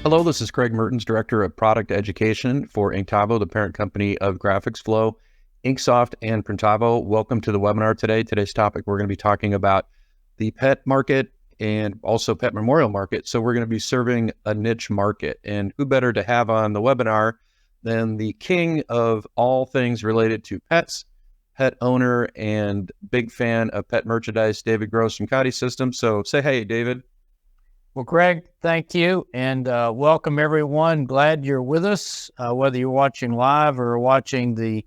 Hello, this is Craig Mertens, Director of Product Education for Inktovo, the parent company of GraphicsFlow, Inksoft, and Printavo. Welcome to the webinar today. Today's topic, we're going to be talking about the pet market and also pet memorial market. So we're going to be serving a niche market. And who better to have on the webinar than the king of all things related to pets, pet owner, and big fan of pet merchandise, David Gross from Conde Systems. So say hey, David. Well, Greg, thank you, and welcome everyone. Glad you're with us, whether you're watching live or watching the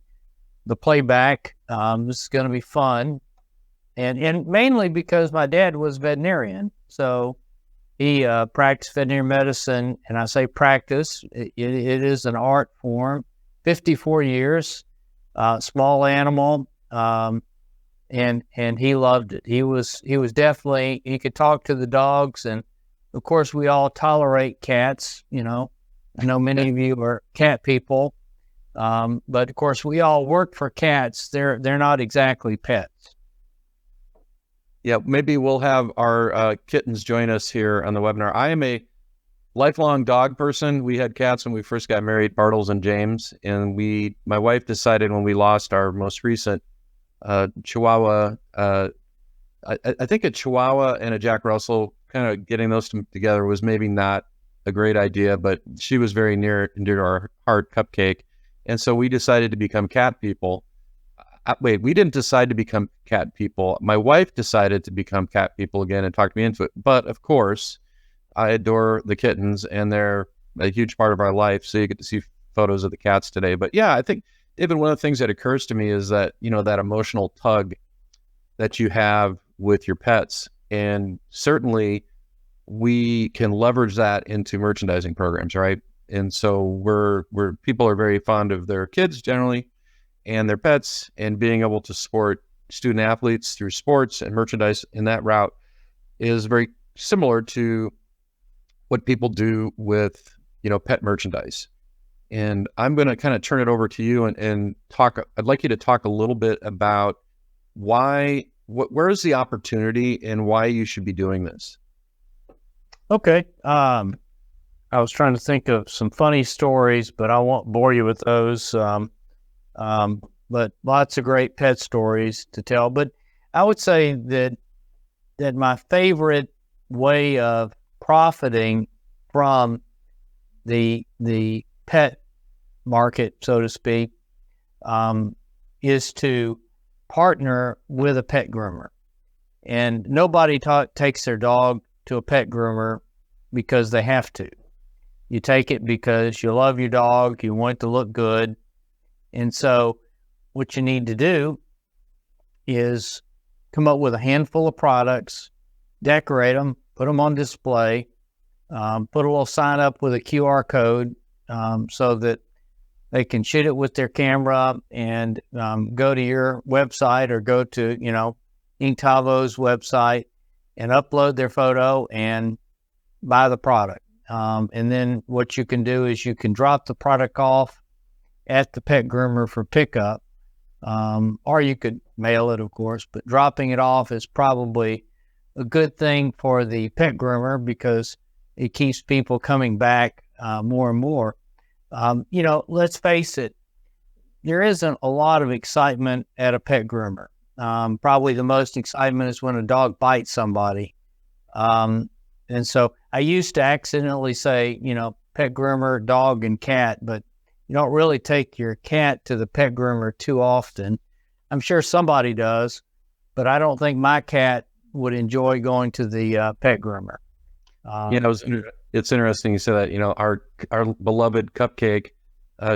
playback. This is going to be fun, and mainly because my dad was a veterinarian, so he practiced veterinary medicine, and I say practice. It is an art form. 54 years, small animal, and he loved it. He was definitely, he could talk to the dogs, and of course, we all tolerate cats. You know, I know many of you are cat people, but of course, we all work for cats. They're not exactly pets. Yeah, maybe we'll have our kittens join us here on the webinar. I am a lifelong dog person. We had cats when we first got married, Bartles and James, and my wife decided when we lost our most recent Chihuahua, I think a Chihuahua and a Jack Russell, kind of getting those together was maybe not a great idea, but she was very near and dear to our heart, Cupcake. And so we decided to become cat people. Wait, we didn't decide to become cat people. My wife decided to become cat people again and talked me into it. But of course, I adore the kittens and they're a huge part of our life. So you get to see photos of the cats today. But yeah, I think, David, one of the things that occurs to me is that, you know, that emotional tug that you have with your pets. And certainly we can leverage that into merchandising programs, right? And so people are very fond of their kids generally and their pets, and being able to support student athletes through sports and merchandise in that route is very similar to what people do with, you know, pet merchandise. And I'm going to kind of turn it over to you and talk. I'd like you to talk a little bit about where is the opportunity and why you should be doing this? Okay. I was trying to think of some funny stories, but I won't bore you with those. But lots of great pet stories to tell. But I would say that my favorite way of profiting from the pet market, so to speak, is to partner with a pet groomer. And nobody takes their dog to a pet groomer because they have to. You take it because you love your dog, you want it to look good. And so what you need to do is come up with a handful of products, decorate them, put them on display, put a little sign up with a QR code so that they can shoot it with their camera and go to your website or go to, you know, Inktovo's website and upload their photo and buy the product. And then what you can do is you can drop the product off at the pet groomer for pickup, or you could mail it, of course, but dropping it off is probably a good thing for the pet groomer because it keeps people coming back more and more. You know, let's face it, there isn't a lot of excitement at a pet groomer. Probably the most excitement is when a dog bites somebody. And so I used to accidentally say, you know, pet groomer, dog, and cat, but you don't really take your cat to the pet groomer too often. I'm sure somebody does, but I don't think my cat would enjoy going to the pet groomer. It's interesting you say that. You know, our beloved Cupcake,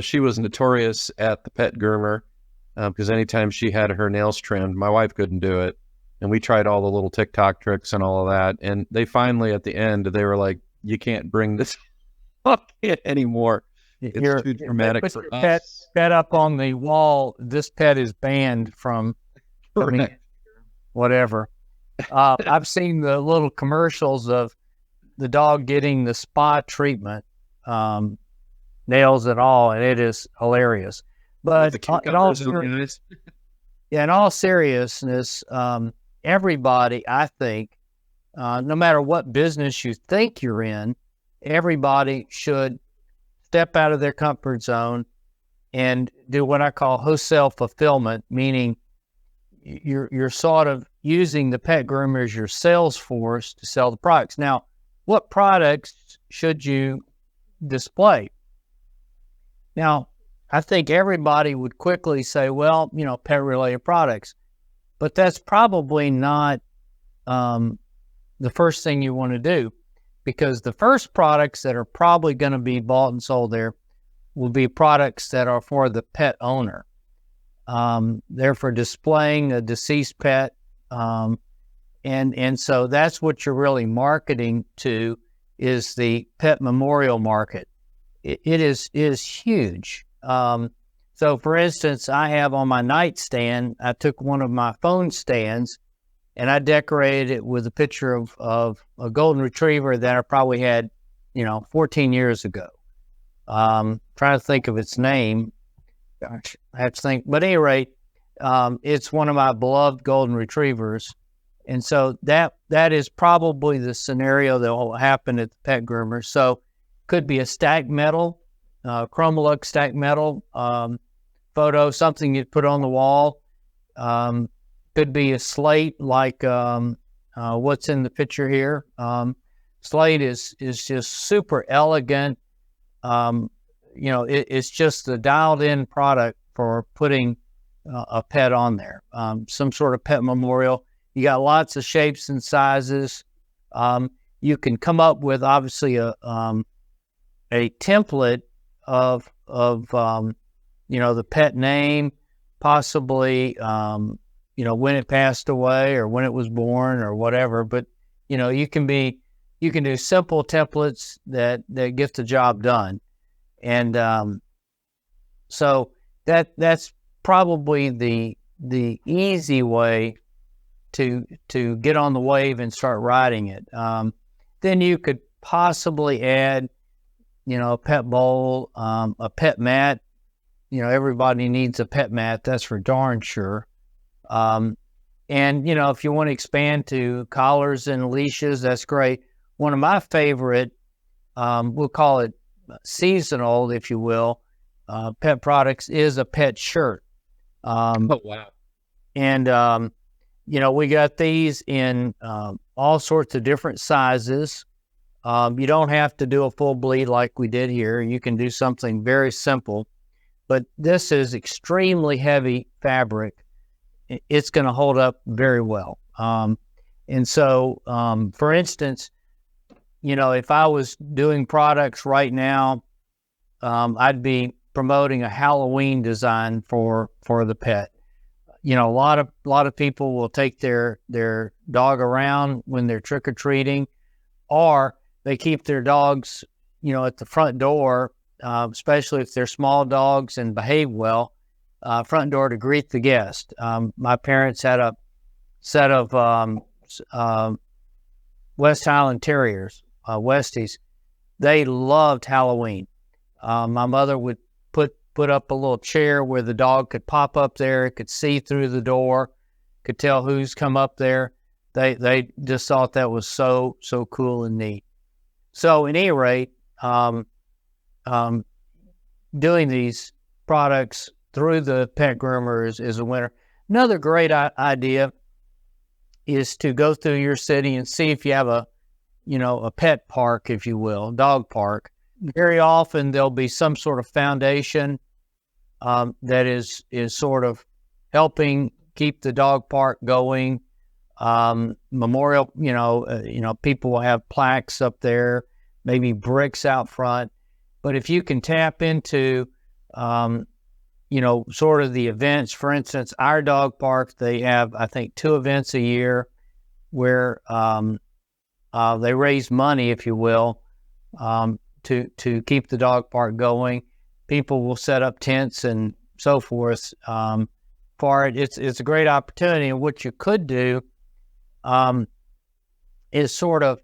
she was notorious at the pet groomer because anytime she had her nails trimmed, my wife couldn't do it. And we tried all the little TikTok tricks and all of that. And they finally, at the end, they were like, you can't bring this up anymore. It's too dramatic for us. Pet up on the wall, this pet is banned from whatever. I've seen the little commercials of the dog getting the spa treatment, nails and all, and it is hilarious. But in all seriousness, everybody, I think, no matter what business you think you're in, everybody should step out of their comfort zone and do what I call wholesale fulfillment, meaning you're sort of using the pet groomer as your sales force to sell the products. Now, what products should you display? Now, I think everybody would quickly say, well, pet-related products. But that's probably not the first thing you want to do, because the first products that are probably going to be bought and sold there will be products that are for the pet owner. They're for displaying a deceased pet. And so that's what you're really marketing to, is the pet memorial market. It is huge. So for instance, I have on my nightstand, I took one of my phone stands and I decorated it with a picture of a golden retriever that I probably had, 14 years ago. Trying to think of its name. Gosh, I have to think. But at any rate, it's one of my beloved golden retrievers. And so that is probably the scenario that will happen at the pet groomer. So could be a stacked metal, Chromalook stacked metal photo, something you'd put on the wall. Could be a slate like what's in the picture here. Slate is just super elegant. It's just the dialed in product for putting a pet on there. Some sort of pet memorial. You got lots of shapes and sizes. You can come up with obviously a template of the pet name, possibly when it passed away or when it was born or whatever. But you can do simple templates that get the job done. And so that's probably the easy way to get on the wave and start riding it. Then you could possibly add, a pet bowl, a pet mat. Everybody needs a pet mat. That's for darn sure. And if you want to expand to collars and leashes, that's great. One of my favorite, we'll call it seasonal, if you will, pet products is a pet shirt. Oh, wow. And, we got these in all sorts of different sizes. You don't have to do a full bleed like we did here. You can do something very simple, but this is extremely heavy fabric. It's going to hold up very well. And so, for instance, if I was doing products right now, I'd be promoting a Halloween design for the pet. A lot of people will take their dog around when they're trick-or-treating, or they keep their dogs, at the front door, especially if they're small dogs and behave well, front door to greet the guest. My parents had a set of West Highland Terriers, Westies. They loved Halloween. My mother would put up a little chair where the dog could pop up there. It could see through the door, could tell who's come up there. They just thought that was so cool and neat. So at any rate, doing these products through the pet groomer is a winner. Another great idea is to go through your city and see if you have a pet park, if you will, dog park. Very often there'll be some sort of foundation that is sort of helping keep the dog park going. Memorial, people will have plaques up there, maybe bricks out front. But if you can tap into, sort of the events, for instance, our dog park, they have, I think, 2 events a year where they raise money, if you will, to keep the dog park going. People will set up tents and so forth for it. It's a great opportunity. And what you could do is sort of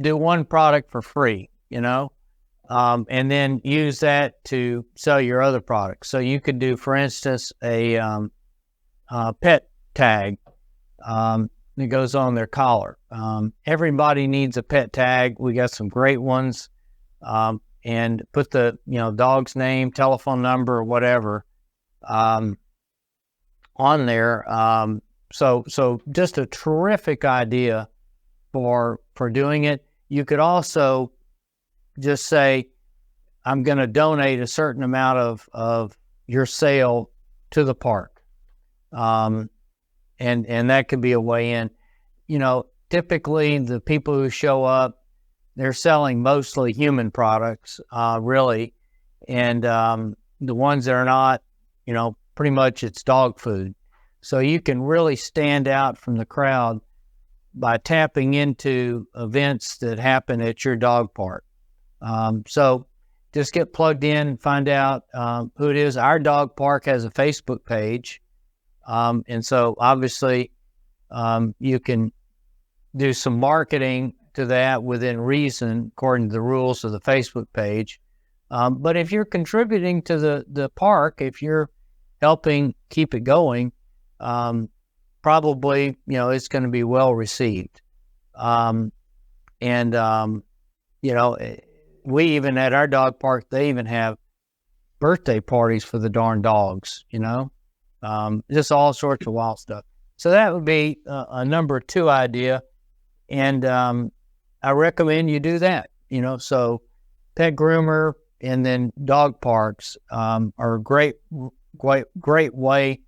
do one product for free, and then use that to sell your other products. So you could do, for instance, a pet tag. that goes on their collar. Everybody needs a pet tag. We got some great ones. And put the, dog's name, telephone number, or whatever, on there. So just a terrific idea for doing it. You could also just say, I'm going to donate a certain amount of your sale to the park. And that could be a way in. Typically the people who show up, they're selling mostly human products, really. And the ones that are not, pretty much it's dog food. So you can really stand out from the crowd by tapping into events that happen at your dog park. So just get plugged in and find out who it is. Our dog park has a Facebook page. And so obviously you can do some marketing to that within reason, according to the rules of the Facebook page. But if you're contributing to the park, if you're helping keep it going, probably, it's going to be well received. We even at our dog park, they even have birthday parties for the darn dogs, just all sorts of wild stuff. So that would be a number 2 idea. And I recommend you do that, so pet groomer and then dog parks are a great way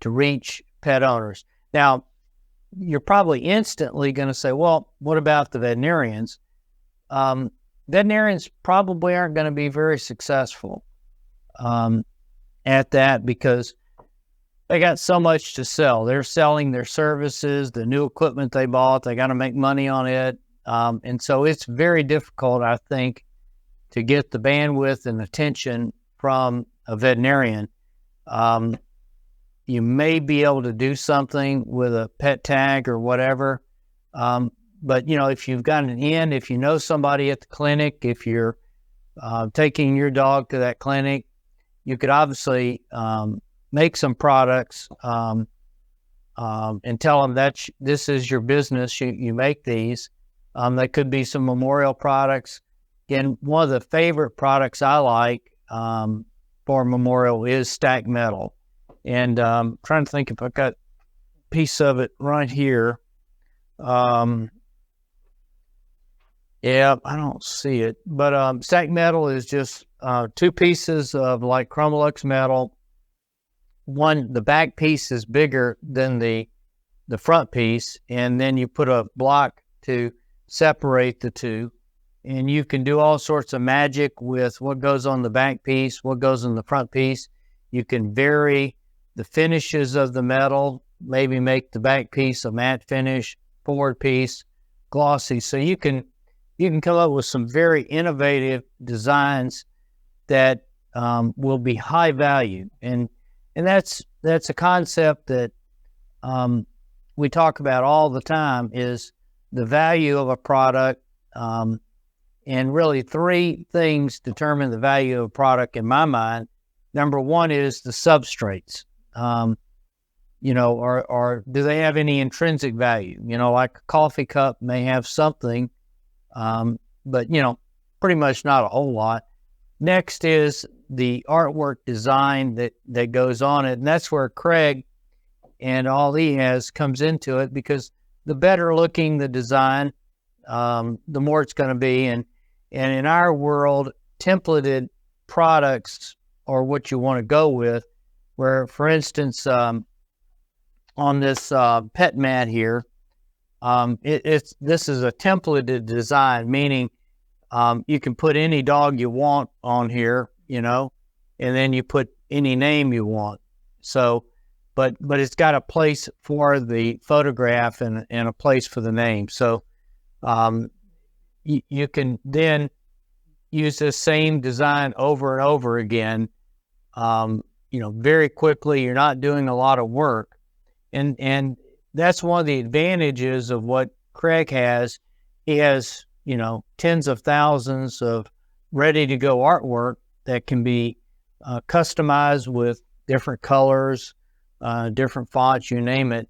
to reach pet owners. Now, you're probably instantly going to say, well, what about the veterinarians? Veterinarians probably aren't going to be very successful at that because they got so much to sell. They're selling their services, the new equipment they bought. They got to make money on it. And so it's very difficult, I think, to get the bandwidth and attention from a veterinarian. You may be able to do something with a pet tag or whatever. But, if you've got an in, if you know somebody at the clinic, if you're taking your dog to that clinic, you could obviously make some products and tell them that this is your business. You make these. They could be some memorial products. Again, one of the favorite products I like for memorial is stacked metal. And I'm trying to think if I've got a piece of it right here. Yeah, I don't see it. But stacked metal is just 2 pieces of like Chromolux metal. The back piece is bigger than the front piece, and then you put a block to separate the 2, and you can do all sorts of magic with what goes on the back piece, what goes on the front piece. You can vary the finishes of the metal, maybe make the back piece a matte finish, forward piece glossy. So you can come up with some very innovative designs that will be high value, and that's a concept that we talk about all the time, is the value of a product. And really 3 things determine the value of a product in my mind. Number 1 is the substrates. Or do they have any intrinsic value? Like a coffee cup may have something, but pretty much not a whole lot. Next is the artwork design that goes on it. And that's where Craig and all he has comes into it, because the better looking the design, the more it's going to be. And in our world, templated products are what you want to go with, where, for instance, on this pet mat here, this is a templated design, meaning you can put any dog you want on here, and then you put any name you want. So, but it's got a place for the photograph and a place for the name. So you can then use this same design over and over again, very quickly. You're not doing a lot of work. And that's one of the advantages of what Craig has. He has, tens of thousands of ready-to-go artwork that can be customized with different colors, different fonts, you name it.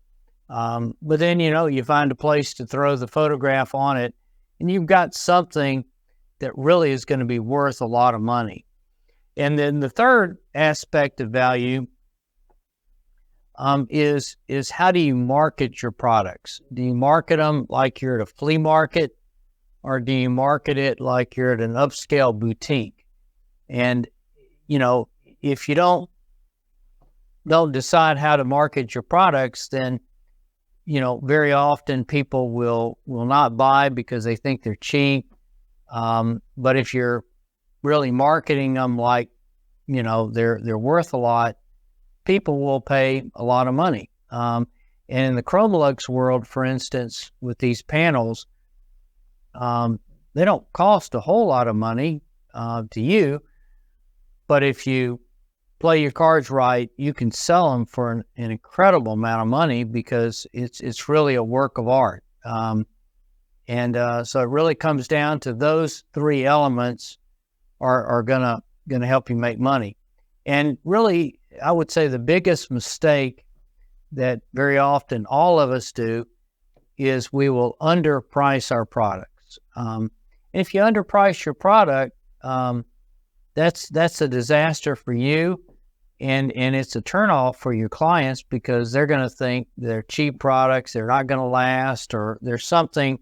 But then, you find a place to throw the photograph on it, and you've got something that really is going to be worth a lot of money. And then the third aspect of value is how do you market your products? Do you market them like you're at a flea market, or do you market it like you're at an upscale boutique? And, if you don't decide how to market your products, then, very often people will not buy because they think they're cheap. But if you're really marketing them like, they're worth a lot, people will pay a lot of money. And in the Chromolux world, for instance, with these panels, they don't cost a whole lot of money to you, but if you play your cards right, you can sell them for an incredible amount of money because it's really a work of art. So it really comes down to those three elements are gonna help you make money. And really, I would say the biggest mistake that very often all of us do is we will underprice our products. And if you underprice your product, that's a disaster for you, and it's a turnoff for your clients because they're going to think they're cheap products, they're not going to last, or there's something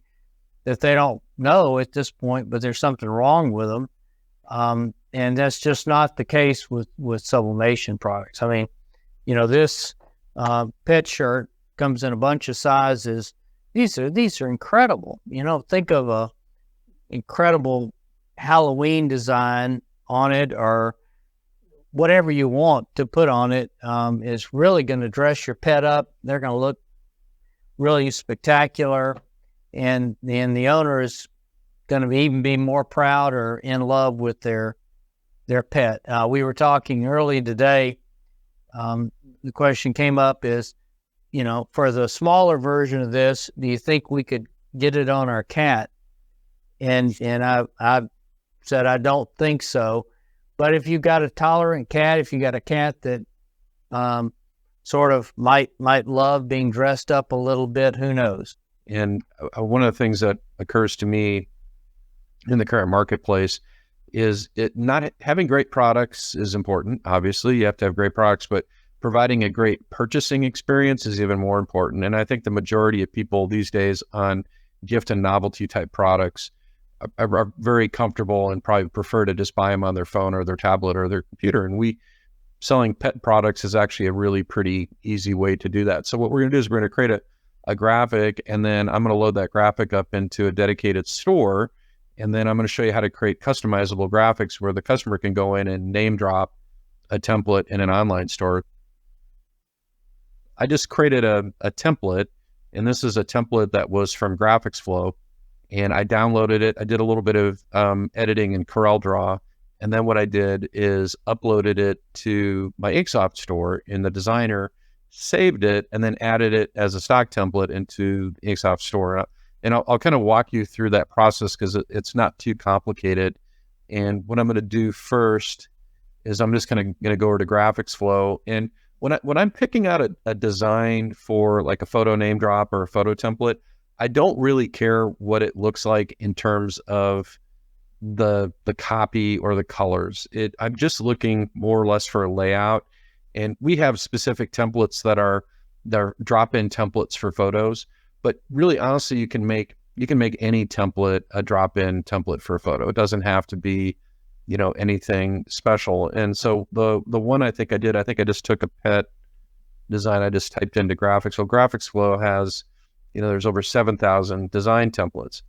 that they don't know at this point, but there's something wrong with them. And that's just not the case with sublimation products. I mean, this pet shirt comes in a bunch of sizes. These are incredible. Think of a incredible Halloween design on it, or whatever you want to put on it is really going to dress your pet up. They're going to look really spectacular, and then the owner is going to even be more proud or in love with their pet. We were talking early today. The question came up is, for the smaller version of this, do you think we could get it on our cat? And I said, I don't think so. But if you've got a tolerant cat, if you got a cat that sort of might love being dressed up a little bit, who knows? And one of the things that occurs to me in the current marketplace is not having great products is important. Obviously, you have to have great products, but providing a great purchasing experience is even more important. And I think the majority of people these days on gift and novelty type products are very comfortable and probably prefer to just buy them on their phone or their tablet or their computer. And selling pet products is actually a really pretty easy way to do that. So what we're going to do is we're going to create a graphic, and then I'm going to load that graphic up into a dedicated store. And then I'm going to show you how to create customizable graphics where the customer can go in and name drop a template in an online store. I just created a template, and this is a template that was from GraphicsFlow, and I downloaded it. I did a little bit of editing in CorelDRAW, and then what I did is uploaded it to my Inksoft store in the designer, saved it, and then added it as a stock template into the Inksoft store. And I'll kind of walk you through that process because it's not too complicated. And what I'm going to do first is I'm just going to go over to GraphicsFlow. And when I'm picking out a design for like a photo name drop or a photo template, I don't really care what it looks like in terms of the copy or the colors. I'm just looking more or less for a layout. And we have specific templates that are drop-in templates for photos. But really, honestly, you can make any template a drop-in template for a photo. It doesn't have to be, anything special. And so the one I think I just took a pet design. I just typed into GraphicsFlow. GraphicsFlow has, there's over 7,000 design templates.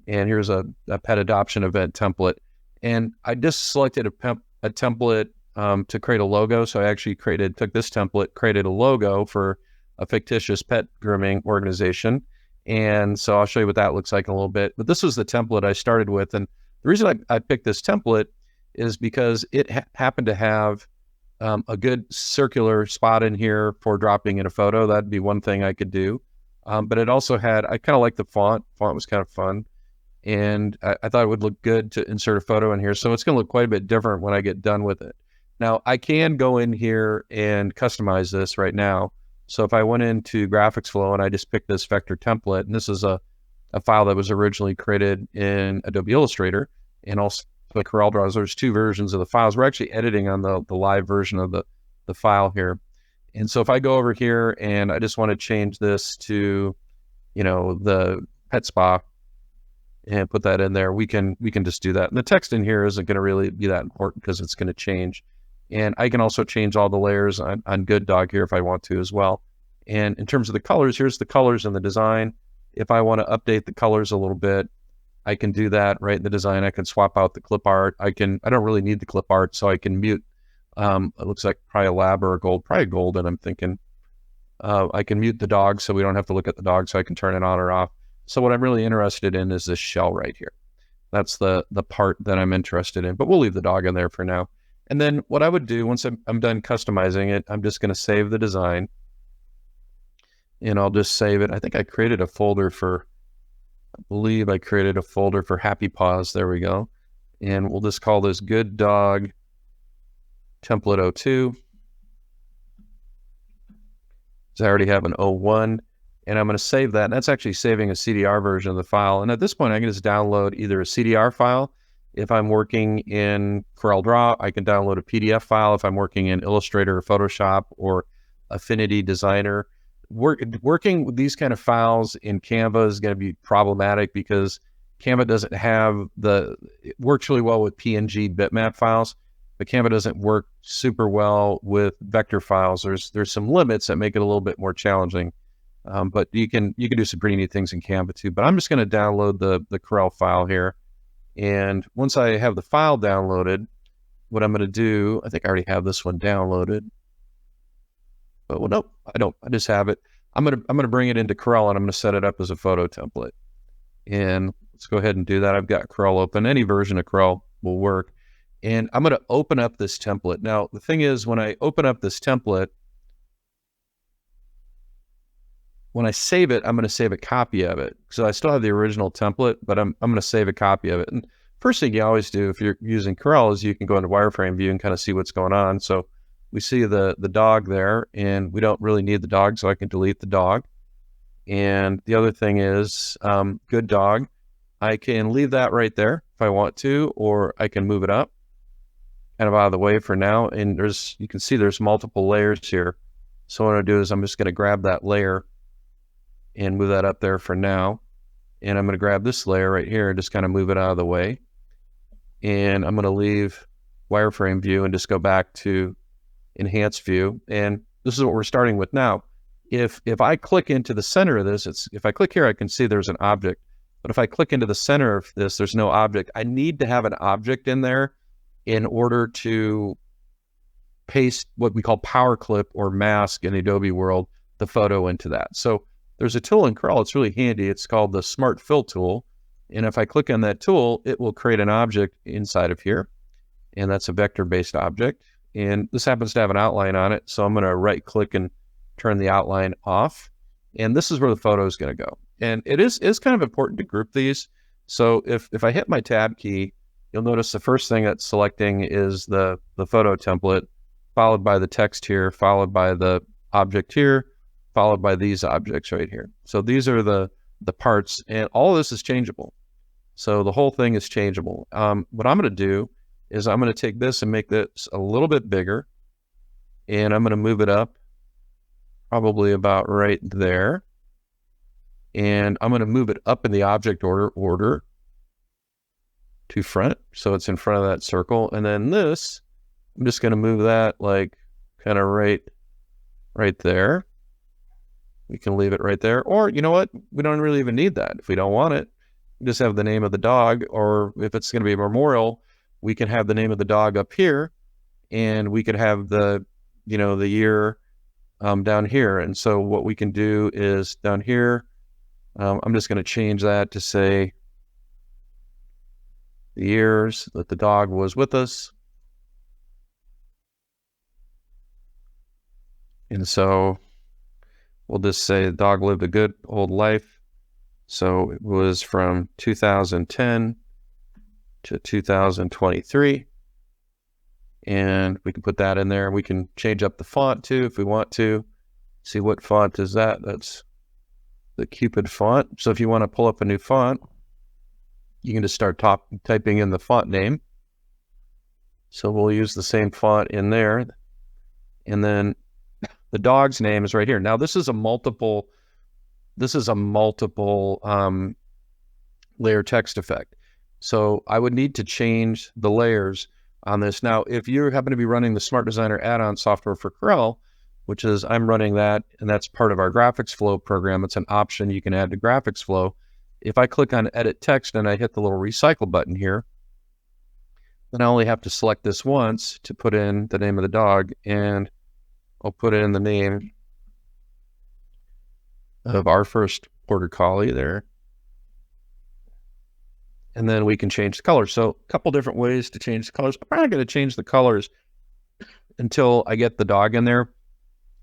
And here's a pet adoption event template. And I just selected a template to create a logo. So I actually took this template, created a logo for a fictitious pet grooming organization. And so I'll show you what that looks like in a little bit. But this was the template I started with. And the reason I picked this template is because it happened to have a good circular spot in here for dropping in a photo. That'd be one thing I could do. But it also had, I kind of like the font. Font was kind of fun. And I thought it would look good to insert a photo in here. So it's going to look quite a bit different when I get done with it. Now, I can go in here and customize this right now. So if I went into GraphicsFlow and I just picked this vector template, and this is a file that was originally created in Adobe Illustrator and also CorelDRAW. There's two versions of the files. We're actually editing on the live version of the file here. And so if I go over here and I just want to change this to, the pet spa and put that in there, we can just do that. And the text in here isn't going to really be that important because it's going to change. And I can also change all the layers on Good Dog here if I want to as well. And in terms of the colors, here's the colors in the design. If I want to update the colors a little bit, I can do that right in the design. I can swap out the clip art. I don't really need the clip art, so I can mute. It looks like probably a lab or a gold, probably gold, and I'm thinking I can mute the dog so we don't have to look at the dog, so I can turn it on or off. So what I'm really interested in is this shell right here. That's the part that I'm interested in, but we'll leave the dog in there for now. And then what I would do once I'm done customizing it, I'm just going to save the design, and I'll just save it. I think I created a folder for, I believe I created a folder for Happy Paws. There we go. And we'll just call this Good Dog Template 02. So I already have an 01, and I'm going to save that. And that's actually saving a CDR version of the file. And at this point, I can just download either a CDR file. If I'm working in CorelDRAW, I can download a PDF file. If I'm working in Illustrator or Photoshop or Affinity Designer, working with these kind of files in Canva is going to be problematic because Canva doesn't have it works really well with PNG bitmap files, but Canva doesn't work super well with vector files. There's some limits that make it a little bit more challenging, but you can do some pretty neat things in Canva too. But I'm just going to download the Corel file here. And once I have the file downloaded, what I'm going to do, I think I already have this one downloaded. But well, nope, I don't. I just have it. I'm gonna bring it into Corel and I'm gonna set it up as a photo template. And let's go ahead and do that. I've got Corel open. Any version of Corel will work. And I'm gonna open up this template. Now the thing is, when I open up this template, when I save it, I'm going to save a copy of it. So I still have the original template, but I'm going to save a copy of it. And first thing you always do if you're using Corel is you can go into wireframe view and kind of see what's going on. So we see the dog there, and we don't really need the dog, so I can delete the dog. And the other thing is Good Dog. I can leave that right there if I want to, or I can move it up kind of out of the way for now. And you can see there's multiple layers here. So what I'm going to do is I'm just going to grab that layer and move that up there for now. And I'm going to grab this layer right here and just kind of move it out of the way. And I'm going to leave wireframe view and just go back to enhanced view. And this is what we're starting with now. If I click into the center of this, if I click here, I can see there's an object. But if I click into the center of this, there's no object. I need to have an object in there in order to paste what we call power clip or mask in the Adobe world, the photo into that. So there's a tool in Corel, it's really handy. It's called the Smart Fill tool. And if I click on that tool, it will create an object inside of here. And that's a vector-based object. And this happens to have an outline on it. So I'm going to right click and turn the outline off. And this is where the photo is going to go. And it is kind of important to group these. So if I hit my tab key, you'll notice the first thing that's selecting is the photo template, followed by the text here, followed by the object here, followed by these objects right here. So these are the parts, and all of this is changeable. So the whole thing is changeable. What I'm going to do is I'm going to take this and make this a little bit bigger, and I'm going to move it up probably about right there. And I'm going to move it up in the object order to front, so it's in front of that circle. And then this, I'm just going to move that like kind of right there. We can leave it right there. Or you know what? We don't really even need that. If we don't want it, we just have the name of the dog. Or if it's going to be a memorial, we can have the name of the dog up here, and we could have the year down here. And so what we can do is down here, I'm just going to change that to say the years that the dog was with us. And so we'll just say the dog lived a good old life. So it was from 2010 to 2023. And we can put that in there. We can change up the font too if we want to. see what font is that. That's the Cupid font. So if you want to pull up a new font, you can just start typing in the font name. So we'll use the same font in there. And then the dog's name is right here. Now this is a multiple layer text effect. So I would need to change the layers on this. Now, if you happen to be running the Smart Designer add-on software for Corel, which is I'm running that, and that's part of our GraphicsFlow program. It's an option you can add to GraphicsFlow. If I click on Edit Text and I hit the little Recycle button here, then I only have to select this once to put in the name of the dog, and I'll put in the name of our first Border Collie there. And then we can change the color. So a couple different ways to change the colors. I'm probably going to change the colors until I get the dog in there.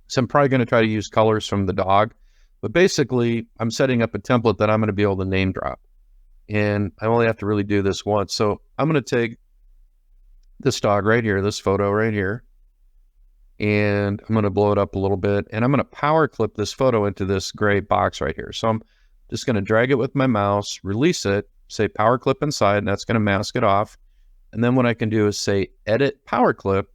So I'm probably going to try to use colors from the dog. But basically, I'm setting up a template that I'm going to be able to name drop. And I only have to really do this once. So I'm going to take this dog right here, this photo right here, and I'm going to blow it up a little bit. And I'm going to power clip this photo into this gray box right here. So I'm just going to drag it with my mouse, release it, say power clip inside, and that's going to mask it off. And then what I can do is say edit power clip,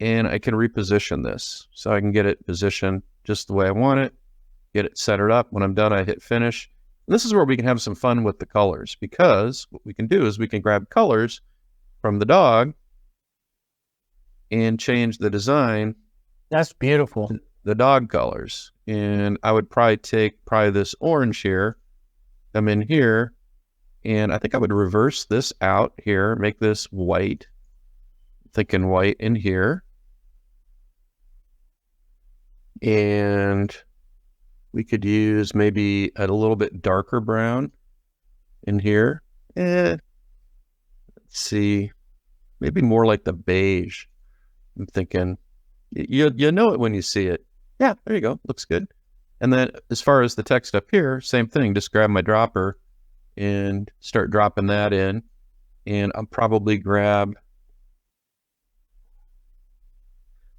and I can reposition this. So I can get it positioned just the way I want it, get it centered up. When I'm done, I hit finish. And this is where we can have some fun with the colors, because what we can do is we can grab colors from the dog and change the design. That's beautiful. The dog colors. And I would probably take this orange here, come in here, and I think I would reverse this out here, make this white, thinking white in here. And we could use maybe a little bit darker brown in here. Let's see, maybe more like the beige. I'm thinking, you know it when you see it. Yeah, there you go, looks good. And then as far as the text up here, same thing, just grab my dropper and start dropping that in. And I'll probably grab,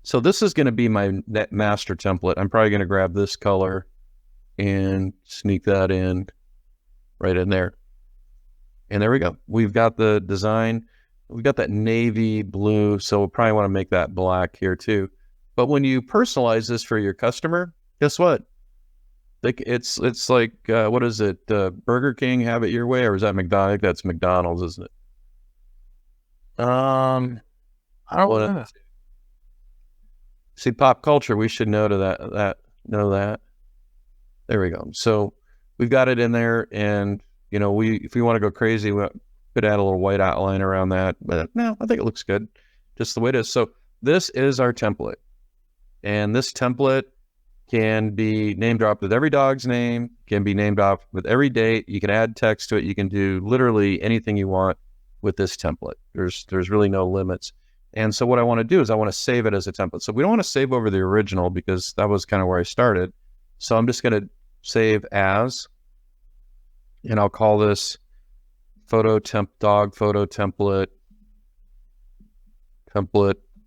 so this is going to be my master template. I'm probably going to grab this color and sneak that in right in there. And there we go. We've got the design. We've got that navy blue, so we'll probably want to make that black here too. But when you personalize this for your customer, guess what? Like it's like, what is it? Burger King, have it your way, or is that McDonald's? That's McDonald's, isn't it? I don't know. See, pop culture, we should know that. There we go. So we've got it in there, and if we want to go crazy, we could add a little white outline around that. But no, I think it looks good, just the way it is. So this is our template, and this template can be name dropped with every dog's name, can be named off with every date. You can add text to it. You can do literally anything you want with this template. There's really no limits. And so what I want to do is I want to save it as a template. So we don't want to save over the original because that was kind of where I started. So I'm just going to save as, and I'll call this dog photo template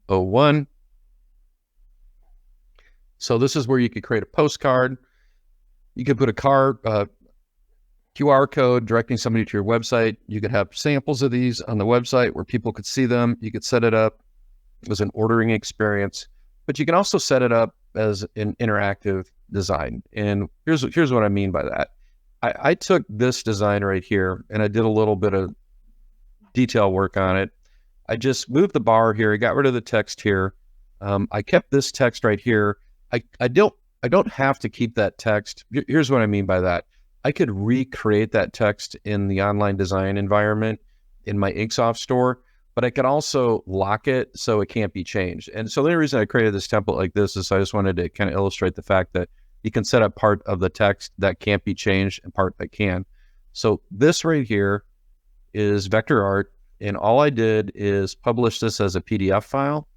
01. So this is where you could create a postcard. You could put a QR code directing somebody to your website. You could have samples of these on the website where people could see them. You could set it up as an ordering experience, but you can also set it up as an interactive design. And here's what I mean by that. I took this design right here and I did a little bit of detail work on it. I just moved the bar here. I got rid of the text here. I kept this text right here. I don't have to keep that text. Here's what I mean by that. I could recreate that text in the online design environment in my Inksoft store, but I could also lock it so it can't be changed. And so the only reason I created this template like this is I just wanted to kind of illustrate the fact that you can set up part of the text that can't be changed and part that can. So this right here is vector art, and all I did is publish this as a PDF file.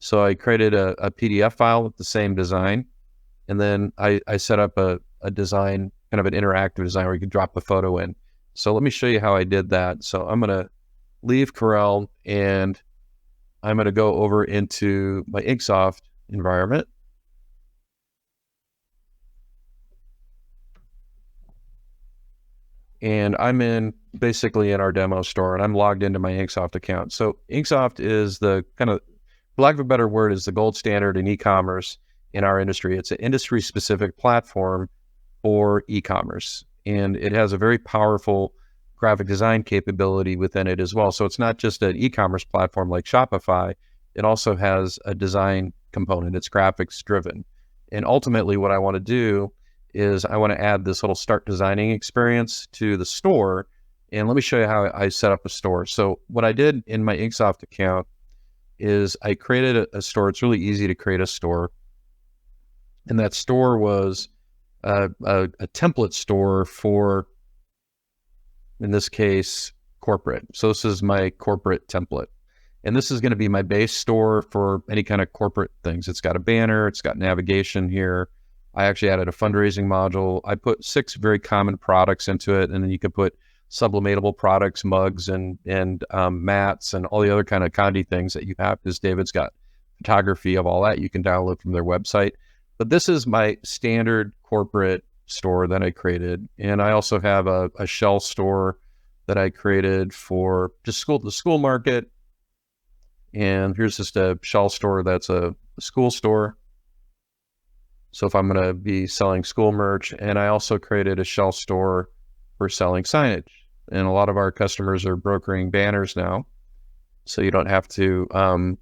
So I created a PDF file with the same design, and then I set up a design, kind of an interactive design where you can drop the photo in. So let me show you how I did that. So I'm going to leave Corel, and I'm going to go over into my Inksoft environment. and I'm basically in our demo store, and I'm logged into my Inksoft account. So Inksoft is the kind of, for lack of a better word, is the gold standard in e-commerce in our industry. It's an industry-specific platform for e-commerce, and it has a very powerful graphic design capability within it as well. So it's not just an e-commerce platform like Shopify. It also has a design component. It's graphics driven. And ultimately what I want to do is I want to add this little start designing experience to the store. And let me show you how I set up a store. So what I did in my Inksoft account is I created a store. It's really easy to create a store. And that store was a template store for, in this case, corporate. So this is my corporate template. And this is going to be my base store for any kind of corporate things. It's got a banner, it's got navigation here. I actually added a fundraising module. I put 6 very common products into it, and then you can put sublimatable products, mugs, and mats, and all the other kind of Conde things that you have, because David's got photography of all that you can download from their website. But this is my standard corporate store that I created. And I also have a shell store that I created for just the school market. And here's just a shell store that's a school store. So if I'm going to be selling school merch, and I also created a shell store for selling signage. And a lot of our customers are brokering banners now. So you don't have to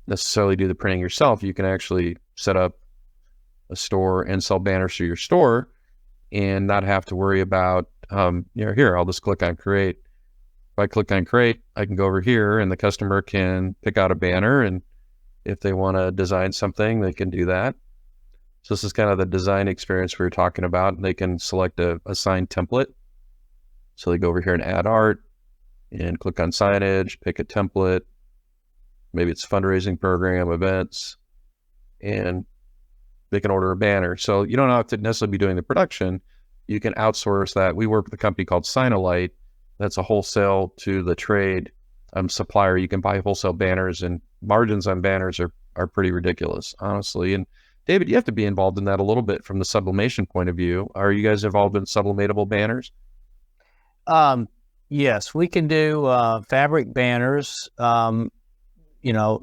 necessarily do the printing yourself. You can actually set up a store and sell banners through your store and not have to worry about, here, I'll just click on create. If I click on create, I can go over here and the customer can pick out a banner, and if they want to design something, they can do that. So this is kind of the design experience we were talking about. They can select a signed template. So they go over here and add art and click on signage, pick a template. Maybe it's fundraising program, events, and they can order a banner. So you don't have to necessarily be doing the production. You can outsource that. We work with a company called Signalite. That's a wholesale to the trade supplier. You can buy wholesale banners, and margins on banners are pretty ridiculous, honestly. And David, you have to be involved in that a little bit from the sublimation point of view. Are you guys involved in sublimatable banners? Yes, we can do fabric banners,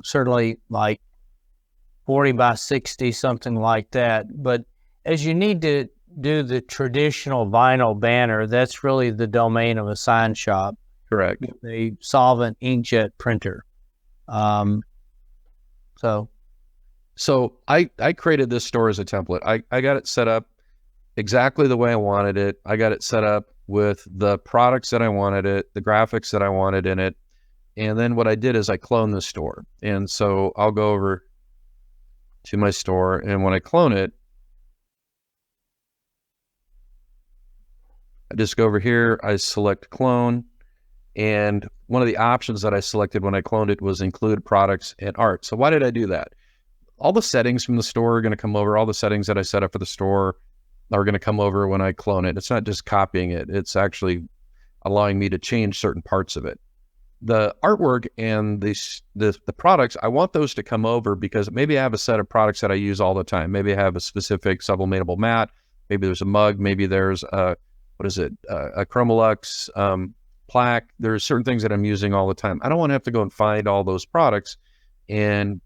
certainly like 40 by 60, something like that. But as you need to do the traditional vinyl banner, that's really the domain of a sign shop. Correct. The solvent inkjet printer. So I created this store as a template. I got it set up exactly the way I wanted it. I got it set up with the products that I wanted it, the graphics that I wanted in it. And then what I did is I cloned the store. And so I'll go over to my store, and when I clone it, I just go over here, I select clone, and one of the options that I selected when I cloned it was include products and art. So why did I do that? All the settings from the store are going to come over. All the settings that I set up for the store are going to come over when I clone it. It's not just copying it. It's actually allowing me to change certain parts of it. The artwork and the products, I want those to come over because maybe I have a set of products that I use all the time. Maybe I have a specific sublimatable mat. Maybe there's a mug. Maybe there's a Chromolux plaque. There's certain things that I'm using all the time. I don't want to have to go and find all those products and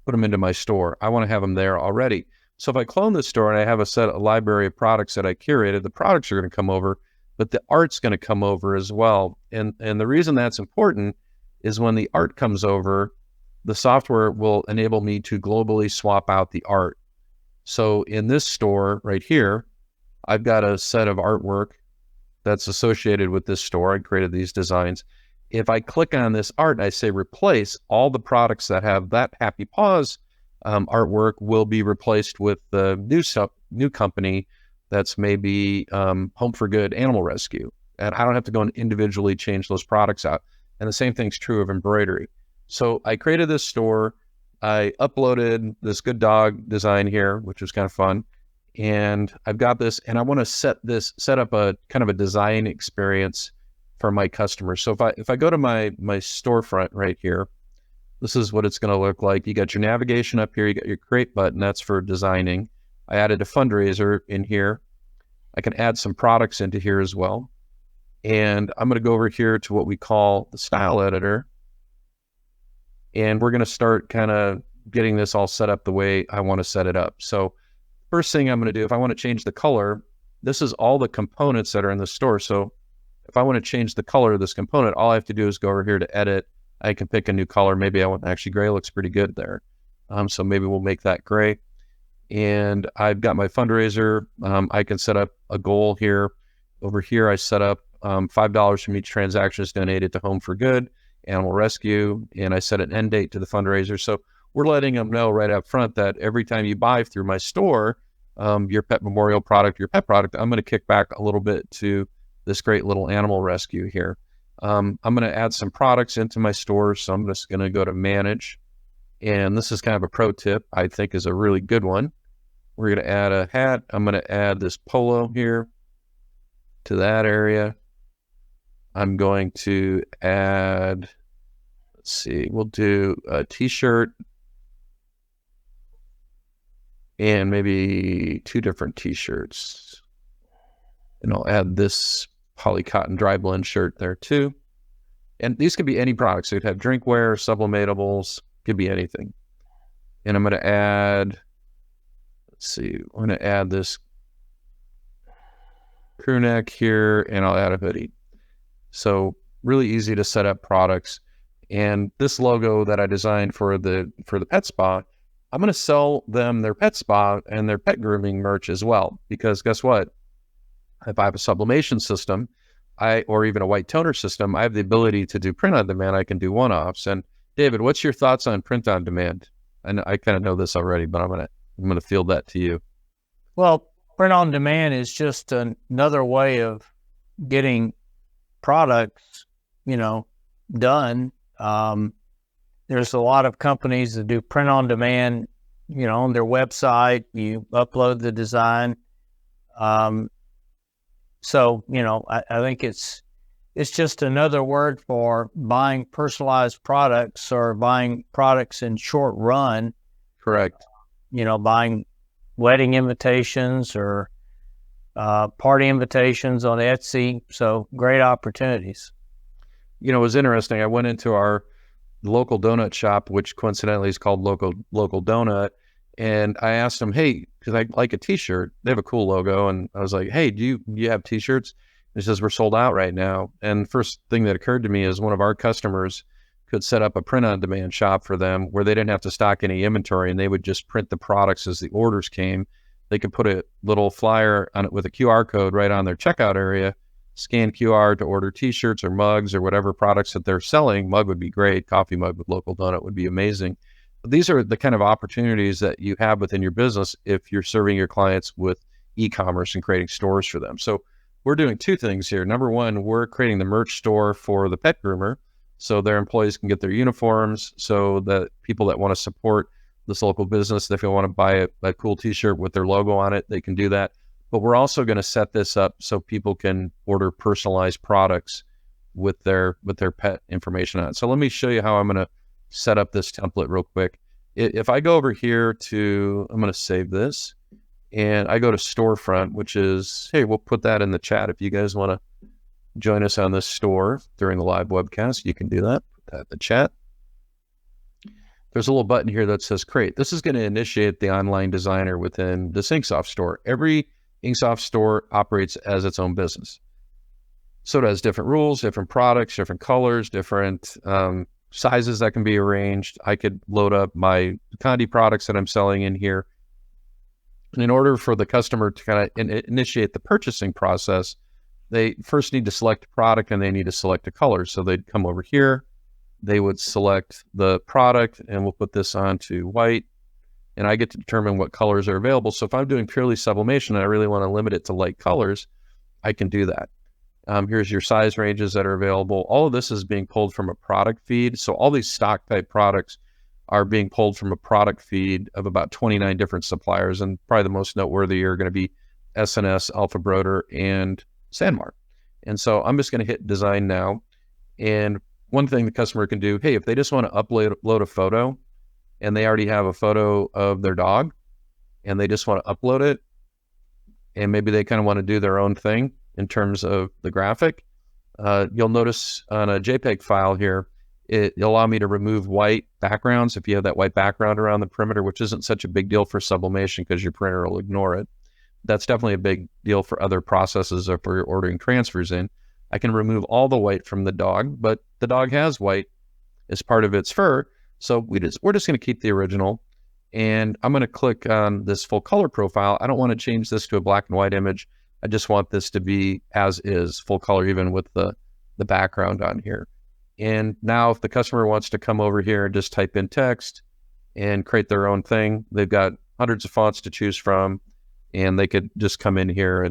put them into my store. I want to have them there already. So if I clone this store and I have a library of products that I curated, the products are going to come over, but the art's going to come over as well. And the reason that's important is when the art comes over, the software will enable me to globally swap out the art. So in this store right here, I've got a set of artwork that's associated with this store. I created these designs. If I click on this art and I say replace, all the products that have that Happy Paws artwork will be replaced with the new company that's maybe Home for Good Animal Rescue. And I don't have to go and individually change those products out. And the same thing's true of embroidery. So I created this store. I uploaded this good dog design here, which was kind of fun. And I've got this, and I want to set up a kind of a design experience for my customers. So if I go to my storefront right here, this is what it's going to look like. You got your navigation up here. You got your create button. That's for designing. I added a fundraiser in here. I can add some products into here as well. And I'm going to go over here to what we call the style editor. And we're going to start kind of getting this all set up the way I want to set it up. So first thing I'm going to do, if I want to change the color, this is all the components that are in the store. So if I want to change the color of this component, all I have to do is go over here to edit. I can pick a new color. Maybe I want, actually gray looks pretty good there. So maybe we'll make that gray. And I've got my fundraiser. I can set up a goal here. Over here, I set up $5 from each transaction is donated to Home for Good, Animal Rescue, and I set an end date to the fundraiser. So we're letting them know right up front that every time you buy through my store, your pet memorial product, your pet product, I'm going to kick back a little bit to this great little animal rescue here. I'm going to add some products into my store. So I'm just going to go to manage. And this is kind of a pro tip, I think is a really good one. We're going to add a hat. I'm going to add this polo here to that area. I'm going to add, let's see, we'll do a t-shirt and maybe 2 different t-shirts. And I'll add this poly cotton dry blend shirt there too. And these could be any products. So you'd have drinkware, sublimatables, could be anything. And I'm going to add, let's see, I'm going to add this crew neck here, and I'll add a hoodie. So really easy to set up products. And this logo that I designed for the pet spa, I'm going to sell them their pet spa and their pet grooming merch as well. Because guess what? If I have a sublimation system, or even a white toner system, I have the ability to do print on demand. I can do one-offs. And David, what's your thoughts on print on demand? And I kind of know this already, but I'm gonna field that to you. Well, print on demand is just another way of getting products, done. There's a lot of companies that do print on demand, on their website. You upload the design. So, I think it's just another word for buying personalized products or buying products in short run. Correct. Buying wedding invitations or party invitations on Etsy. So great opportunities. It was interesting. I went into our local donut shop, which coincidentally is called Local Donut. And I asked them, hey, because I like a t-shirt. They have a cool logo. And I was like, hey, do you have t-shirts? And he says, we're sold out right now. And first thing that occurred to me is one of our customers could set up a print-on-demand shop for them where they didn't have to stock any inventory and they would just print the products as the orders came. They could put a little flyer on it with a QR code right on their checkout area, scan QR to order t-shirts or mugs or whatever products that they're selling. Mug would be great. Coffee mug with Local Donut would be amazing. These are the kind of opportunities that you have within your business if you're serving your clients with e-commerce and creating stores for them. So we're doing 2 things here. Number one, we're creating the merch store for the pet groomer so their employees can get their uniforms, so that people that want to support this local business, if they want to buy a cool t-shirt with their logo on it, they can do that. But we're also going to set this up so people can order personalized products with their pet information on it. So let me show you how I'm going to set up this template real quick. If I go over here to, I'm going to save this, and I go to storefront, which is, hey, we'll put that in the chat. If you guys want to join us on this store during the live webcast, you can do that. Put that in the chat. There's a little button here that says create. This is going to initiate the online designer within this Inksoft store. Every Inksoft store operates as its own business. So it has different rules, different products, different colors, different sizes that can be arranged. I could load up my Conde products that I'm selling in here. And in order for the customer to kind of initiate the purchasing process, they first need to select a product and they need to select a color. So they'd come over here, they would select the product, and we'll put this on to white, and I get to determine what colors are available. So if I'm doing purely sublimation and I really want to limit it to light colors, I can do that. Here's your size ranges that are available. All of this is being pulled from a product feed. So all these stock type products are being pulled from a product feed of about 29 different suppliers. And probably the most noteworthy are going to be SNS, Alpha Broder, and Sandmark. And so I'm just going to hit design now. And one thing the customer can do, hey, if they just want to upload a photo and they already have a photo of their dog and they just want to upload it, and maybe they kind of want to do their own thing in terms of the graphic, you'll notice on a JPEG file here, it'll allow me to remove white backgrounds if you have that white background around the perimeter, which isn't such a big deal for sublimation because your printer will ignore it. That's definitely a big deal for other processes if we're ordering transfers in. I can remove all the white from the dog, but the dog has white as part of its fur. So we're just going to keep the original. And I'm going to click on this full color profile. I don't want to change this to a black and white image. I just want this to be as is, full color, even with the background on here. And now if the customer wants to come over here and just type in text and create their own thing, they've got hundreds of fonts to choose from, and they could just come in here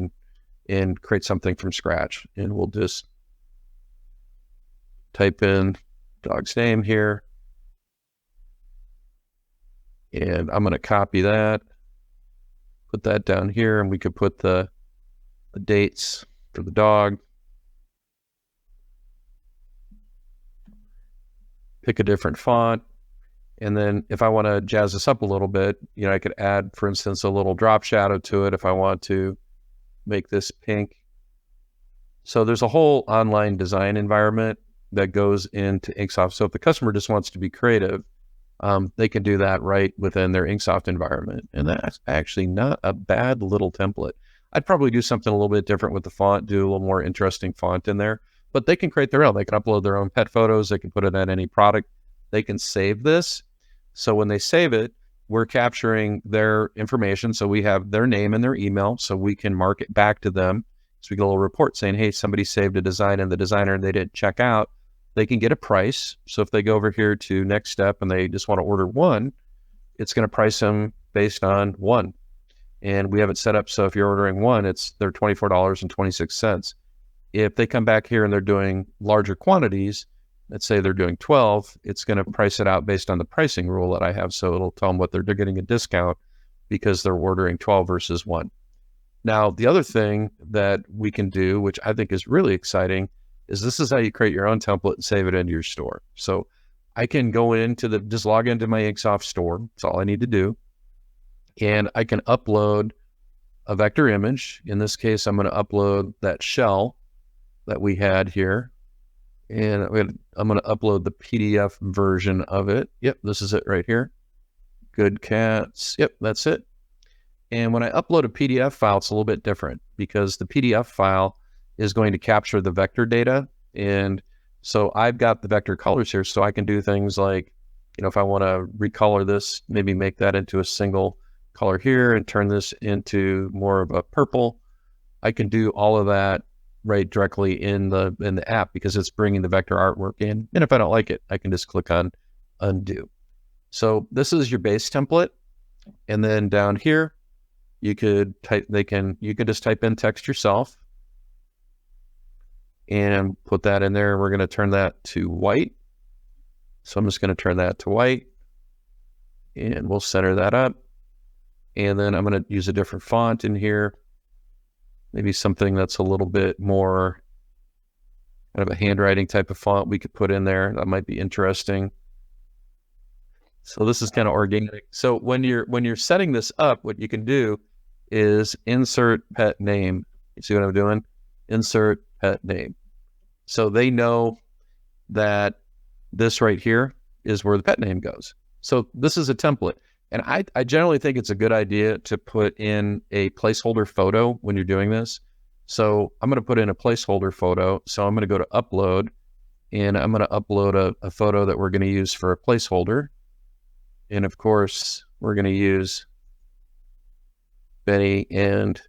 and create something from scratch. And we'll just type in dog's name here. And I'm going to copy that, put that down here, and we could put the dates for the dog. Pick a different font. And then if I want to jazz this up a little bit, I could add, for instance, a little drop shadow to it if I want to make this pink. So there's a whole online design environment that goes into Inksoft. So if the customer just wants to be creative, they can do that right within their Inksoft environment. And that's actually not a bad little template. I'd probably do something a little bit different with the font, do a little more interesting font in there, but they can create their own. They can upload their own pet photos. They can put it at any product. They can save this. So when they save it, we're capturing their information. So we have their name and their email, so we can mark it back to them. So we get a little report saying, hey, somebody saved a design and the designer, they didn't check out. They can get a price. So if they go over here to next step and they just want to order one, it's going to price them based on one. And we have it set up so if you're ordering one, they're $24.26. If they come back here and they're doing larger quantities, let's say they're doing 12, it's going to price it out based on the pricing rule that I have. So it'll tell them what they're getting a discount because they're ordering 12 versus 1. Now, the other thing that we can do, which I think is really exciting, is this is how you create your own template and save it into your store. So I can go just log into my Inksoft store. That's all I need to do. And I can upload a vector image. In this case, I'm going to upload that shell that we had here. And I'm going to upload the PDF version of it. Yep, this is it right here. Good cats. Yep, that's it. And when I upload a PDF file, it's a little bit different because the PDF file is going to capture the vector data. And so I've got the vector colors here, so I can do things like, if I want to recolor this, maybe make that into a single color here and turn this into more of a purple. I can do all of that right directly in the app because it's bringing the vector artwork in. And if I don't like it, I can just click on undo. So this is your base template. And then down here, you could you can just type in text yourself and put that in there. We're going to turn that to white. So I'm just going to turn that to white and we'll center that up. And then I'm going to use a different font in here. Maybe something that's a little bit more kind of a handwriting type of font we could put in there. That might be interesting. So this is kind of organic. So when you're setting this up, what you can do is insert pet name. You see what I'm doing? Insert pet name. So they know that this right here is where the pet name goes. So this is a template. And I generally think it's a good idea to put in a placeholder photo when you're doing this. So I'm going to put in a placeholder photo. So I'm going to go to upload and I'm going to upload a photo that we're going to use for a placeholder. And of course, we're going to use Benny and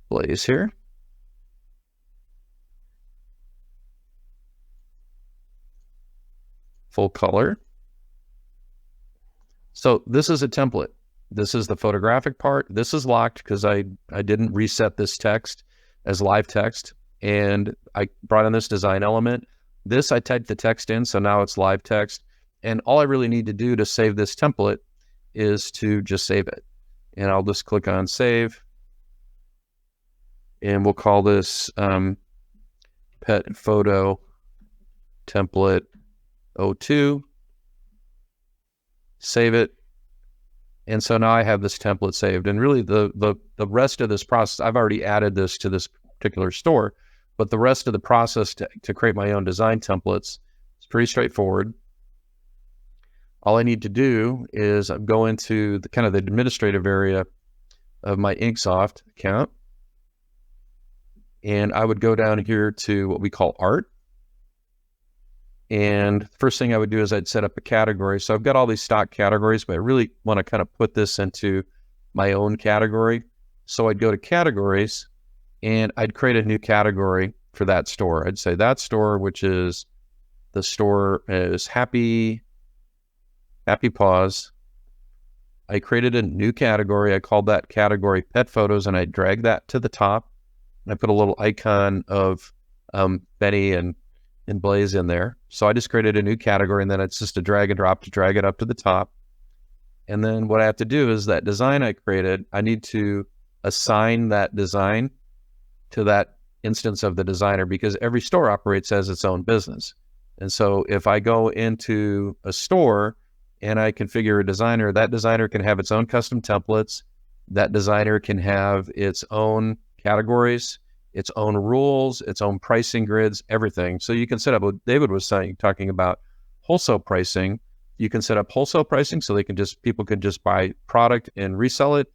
Blaze here. Full color. So this is a template. This is the photographic part. This is locked because I didn't reset this text as live text. And I brought in this design element. This, I typed the text in, so now it's live text. And all I really need to do to save this template is to just save it. And I'll just click on save. And we'll call this pet photo template 02. Save it. And so now I have this template saved. And really the rest of this process, I've already added this to this particular store. But the rest of the process to create my own design templates is pretty straightforward. All I need to do is go into the kind of the administrative area of my Inksoft account. And I would go down here to what we call art. And first thing I would do is I'd set up a category. So I've got all these stock categories, but I really want to kind of put this into my own category. So I'd go to categories and I'd create a new category for that store. I'd say that store, which is the store is Happy Paws. I created a new category. I called that category Pet Photos, and I drag that to the top. And I put a little icon of Benny and Blaze in there. So I just created a new category, and then it's just a drag and drop to drag it up to the top. And then what I have to do is that design I created, I need to assign that design to that instance of the designer, because every store operates as its own business. And so if I go into a store and I configure a designer, that designer can have its own custom templates. That designer can have its own categories, its own rules, its own pricing grids, everything. So you can set up what David was saying, talking about wholesale pricing. You can set up wholesale pricing so people can just buy product and resell it.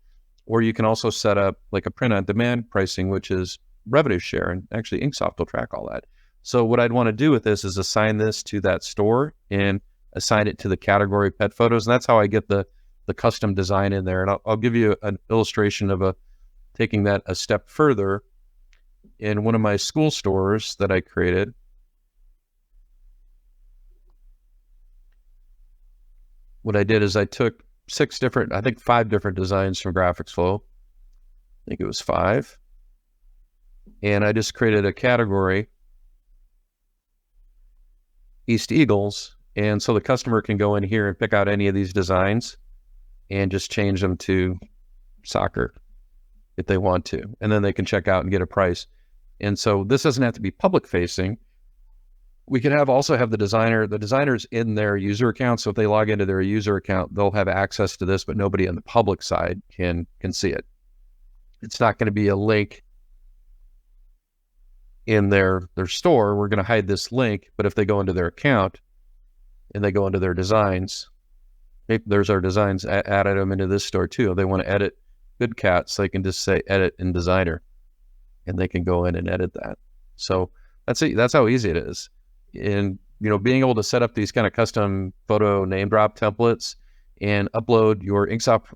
Or you can also set up like a print on demand pricing, which is revenue share. And actually Inksoft will track all that. So what I'd want to do with this is assign this to that store and assign it to the category Pet Photos. And that's how I get the custom design in there. And I'll give you an illustration of taking that a step further. In one of my school stores that I created, what I did is I took 5 different designs from GraphicsFlow. I think it was 5. And I just created a category, East Eagles. And so the customer can go in here and pick out any of these designs and just change them to soccer if they want to. And then they can check out and get a price. And so this doesn't have to be public facing. We can also have the designers in their user account. So if they log into their user account, they'll have access to this, but nobody on the public side can see it. It's not going to be a link in their store. We're going to hide this link, but if they go into their account and they go into their designs, there's our designs, added them into this store too. If they want to edit Good Cats, they can just say edit in designer and they can go in and edit that. So that's it. That's how easy it is. And, being able to set up these kind of custom photo name drop templates and upload your Inksoft,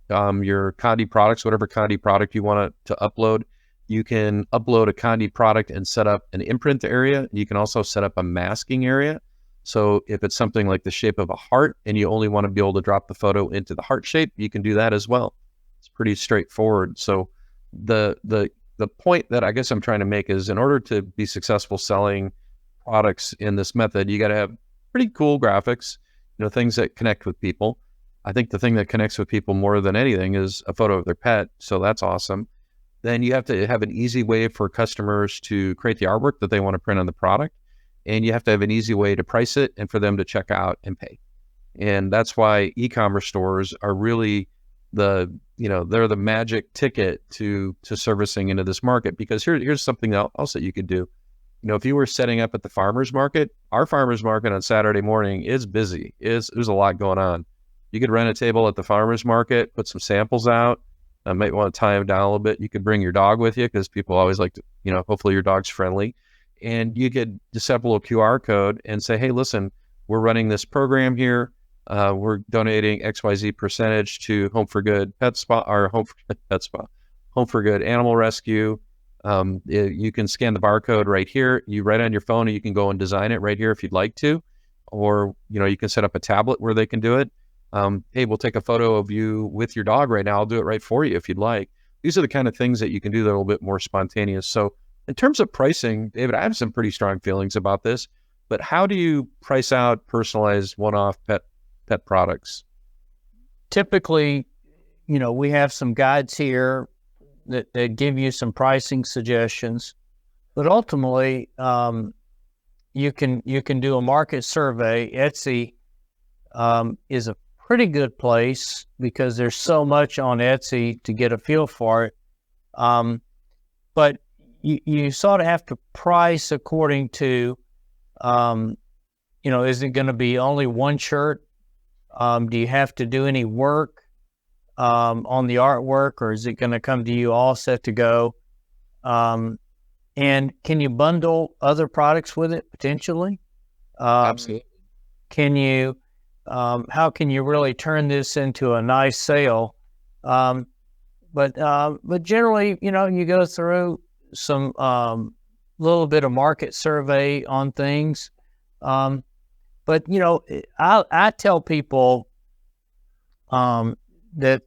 your Conde products, whatever Conde product you want to upload. You can upload a Conde product and set up an imprint area. You can also set up a masking area. So if it's something like the shape of a heart and you only want to be able to drop the photo into the heart shape, you can do that as well. It's pretty straightforward. So the point that I guess I'm trying to make is, in order to be successful selling products in this method, you got to have pretty cool graphics, things that connect with people. I think the thing that connects with people more than anything is a photo of their pet. So that's awesome. Then you have to have an easy way for customers to create the artwork that they want to print on the product. And you have to have an easy way to price it and for them to check out and pay. And that's why e-commerce stores are really they're the magic ticket to servicing into this market. Because here's something else that you could do. If you were setting up at the farmer's market, our farmer's market on Saturday morning is busy. There's a lot going on. You could rent a table at the farmer's market, put some samples out. I might want to tie them down a little bit. You could bring your dog with you, because people always like to, hopefully your dog's friendly. And you could just set up a little QR code and say, hey, listen, we're running this program here. We're donating XYZ percentage to Home for Good Pet Spa, or Home for Good Animal Rescue. You can scan the barcode right here. You write on your phone, and you can go and design it right here if you'd like to. Or, you can set up a tablet where they can do it. Hey, we'll take a photo of you with your dog right now. I'll do it right for you if you'd like. These are the kind of things that you can do that are a little bit more spontaneous. So in terms of pricing, David, I have some pretty strong feelings about this, but how do you price out personalized one-off pet products? Typically, we have some guides here that give you some pricing suggestions, but ultimately, you can do a market survey. Etsy is a pretty good place because there's so much on Etsy to get a feel for it. But you sort of have to price according to, is it going to be only one shirt? Do you have to do any work on the artwork, or is it going to come to you all set to go? And can you bundle other products with it potentially? Absolutely. Can you, how can you really turn this into a nice sale? But generally, you go through some little bit of market survey on things. But I tell people that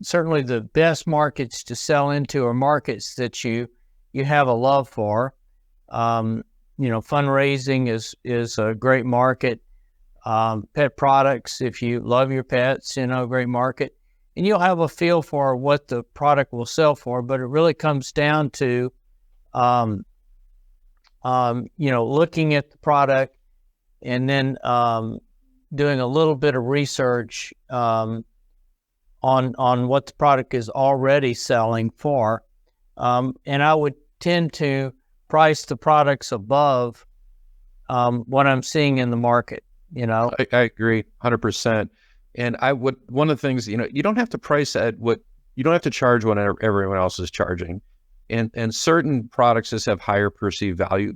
certainly the best markets to sell into are markets that you have a love for. Fundraising is a great market. Pet products, if you love your pets, great market. And you'll have a feel for what the product will sell for, but it really comes down to, looking at the product and then doing a little bit of research on what the product is already selling for. And I would tend to price the products above what I'm seeing in the market. I agree 100%. And one of the things, you don't have to price at you don't have to charge what everyone else is charging. And certain products just have higher perceived value.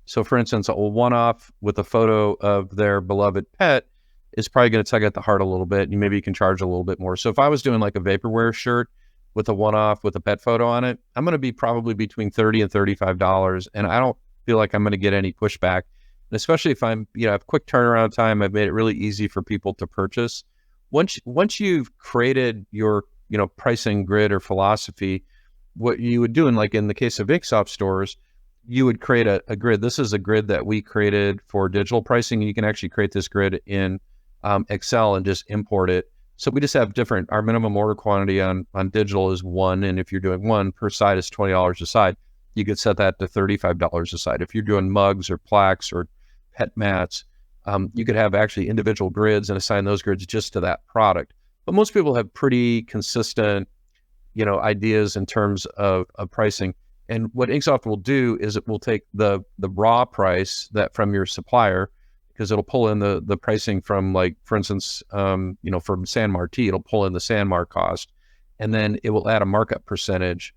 So for instance, a one-off with a photo of their beloved pet is probably going to tug at the heart a little bit, and maybe you can charge a little bit more. So if I was doing like a vaporware shirt with a one-off with a pet photo on it, I'm going to be probably between $30 and $35. And I don't feel like I'm going to get any pushback. And especially if I'm, have quick turnaround time, I've made it really easy for people to purchase. Once you've created your, pricing grid or philosophy, what you would do, in the case of Inksoft stores, you would create a grid. This is a grid that we created for digital pricing. You can actually create this grid in Excel and just import it. So we just have our minimum order quantity on digital is 1. And if you're doing 1 per side is $20 a side. You could set that to $35 a side. If you're doing mugs or plaques or pet mats, you could have actually individual grids and assign those grids just to that product. But most people have pretty consistent, ideas in terms of pricing. And what Inksoft will do is it will take the raw price from your supplier, because it'll pull in the pricing from, like, for instance, from Sanmar Tea, it'll pull in the Sanmar cost, and then it will add a markup percentage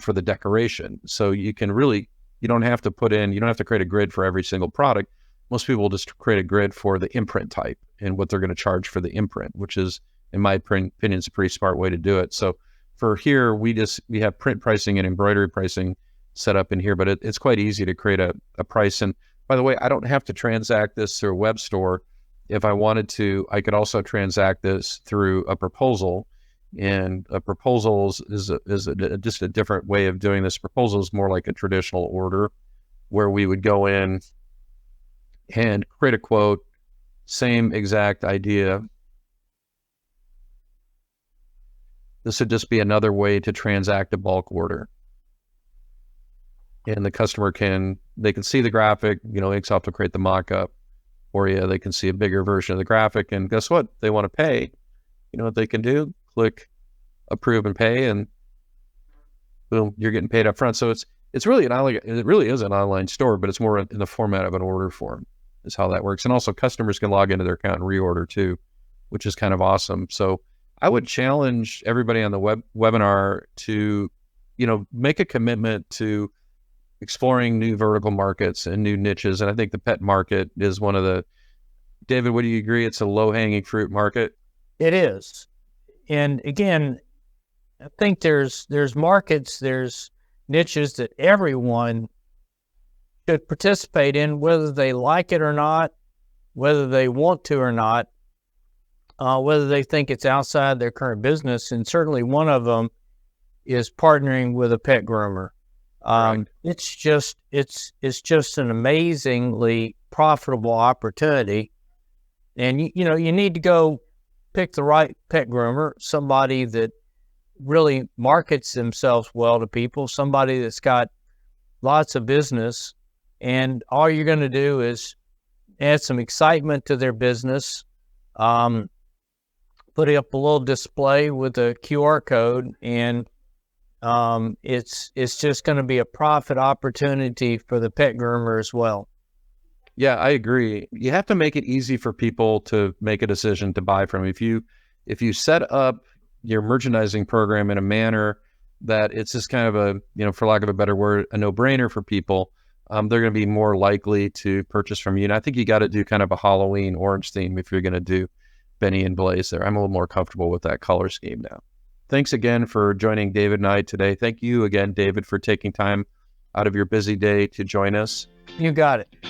for the decoration. So you don't have to create a grid for every single product. Most people just create a grid for the imprint type and what they're going to charge for the imprint, which is, in my opinion, is a pretty smart way to do it. So for here, we have print pricing and embroidery pricing set up in here, but it's quite easy to create a price. And by the way, I don't have to transact this through a web store. If I wanted to, I could also transact this through a proposal. And a proposal is just a different way of doing this. Proposal is more like a traditional order, where we would go in and create a quote, same exact idea. This would just be another way to transact a bulk order. And the customer can see the graphic, Inksoft will create the mock-up for you. They can see a bigger version of the graphic, and guess what? They want to pay. You know what they can do? Click approve and pay, and boom, you're getting paid up front. So it really is an online store, but it's more in the format of an order form is how that works. And also customers can log into their account and reorder too, which is kind of awesome. So I would challenge everybody on the webinar to, make a commitment to exploring new vertical markets and new niches. And I think the pet market is one of the, David, would you agree it's a low-hanging fruit market? It is. And again, I think there's markets, there's niches that everyone should participate in, whether they like it or not, whether they want to or not, whether they think it's outside their current business. And certainly one of them is partnering with a pet groomer. Right. It's just an amazingly profitable opportunity. And you need to go pick the right pet groomer, somebody that really markets themselves well to people, somebody that's got lots of business, and all you're going to do is add some excitement to their business, put up a little display with a QR code, and it's just going to be a profit opportunity for the pet groomer as well. Yeah, I agree. You have to make it easy for people to make a decision to buy from you. If you set up your merchandising program in a manner that it's just kind of a, for lack of a better word, a no-brainer for people, they're going to be more likely to purchase from you. And I think you got to do kind of a Halloween orange theme if you're going to do Benny and Blaze there. I'm a little more comfortable with that color scheme now. Thanks again for joining David and I today. Thank you again, David, for taking time out of your busy day to join us. You got it.